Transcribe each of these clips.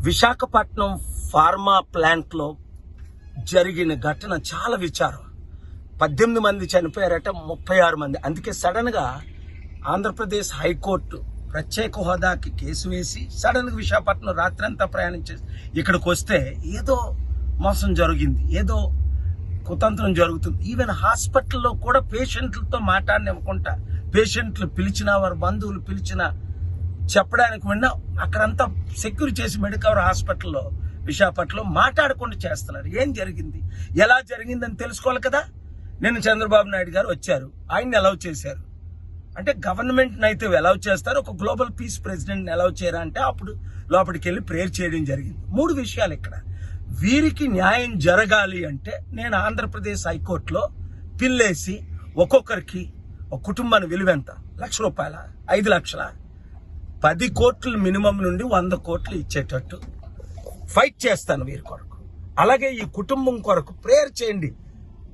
Visakhapatnam pharma ప్లాంట్లో జరిగిన ఘటన చాలా విచారం. 18 మంది చనిపోయారట, 36 మంది. అందుకే సడన్గా ఆంధ్రప్రదేశ్ హైకోర్టు ప్రత్యేక హోదాకి కేసు వేసి సడన్గా విశాఖపట్నం రాత్రి అంతా ప్రయాణించేసి ఇక్కడికి వస్తే ఏదో మోసం జరిగింది, ఏదో కుతంత్రం జరుగుతుంది. ఈవెన్ హాస్పిటల్లో కూడా పేషెంట్లతో మాట్లాడనివ్వకుండా, పేషెంట్లు పిలిచినా వారి బంధువులు పిలిచినా చెప్పడానికి విన్నా అక్కడంతా సెక్యూర్ చేసి మెడికవర్ హాస్పిటల్లో విశాఖపట్నంలో మాట్లాడకుండా చేస్తున్నారు. ఏం జరిగింది, ఎలా జరిగిందని తెలుసుకోవాలి కదా. నిన్న చంద్రబాబు నాయుడు గారు వచ్చారు, ఆయన్ని అలౌ చేశారు. అంటే గవర్నమెంట్ని అయితే అలౌ చేస్తారు, ఒక గ్లోబల్ పీస్ ప్రెసిడెంట్ని అలౌ చేయరా అంటే అప్పుడు లోపలికి వెళ్ళి ప్రేయర్ చేయడం జరిగింది. 3 విషయాలు ఇక్కడ. వీరికి న్యాయం జరగాలి అంటే నేను ఆంధ్రప్రదేశ్ హైకోర్టులో పిల్లేసి ఒక్కొక్కరికి ఒక కుటుంబాన్ని విలువ ఎంత, ₹1,00,000, 5 లక్షల, 10 కోట్లు మినిమం నుండి 100 కోట్లు ఇచ్చేటట్టు ఫైట్ చేస్తాను వీరి కొరకు. అలాగే ఈ కుటుంబం కొరకు ప్రేయర్ చేయండి.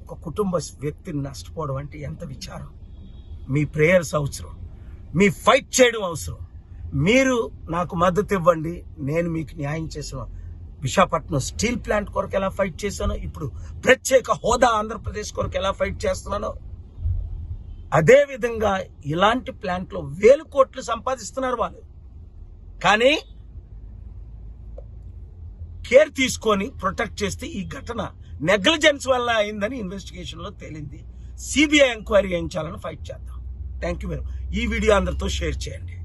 ఒక కుటుంబ వ్యక్తిని నష్టపోవడం అంటే ఎంత విచారం. మీ ప్రేయర్స్ అవసరం, మీ ఫైట్ చేయడం అవసరం. మీరు నాకు మద్దతు ఇవ్వండి, నేను మీకు న్యాయం చేసాను. విశాఖపట్నం స్టీల్ ప్లాంట్ కొరకు ఎలా ఫైట్ చేశానో, ఇప్పుడు ప్రత్యేక హోదా ఆంధ్రప్రదేశ్ కొరకు ఎలా ఫైట్ చేస్తున్నానో, అదే విధంగా ఇలాంటి ప్లాంట్లో 1000 కోట్లు సంపాదిస్తున్నారు వాళ్ళు. కానీ కేర్ తీసుకొని ప్రొటెక్ట్ చేస్తే ఈ ఘటన నెగ్లిజెన్స్ వల్ల అయిందని ఇన్వెస్టిగేషన్ లో తేలింది. సిబిఐ ఎంక్వైరీ చేయించాలని ఫైట్ చేద్దాం. Thank you. ఈ వీడియో అందరితో షేర్ చేయండి.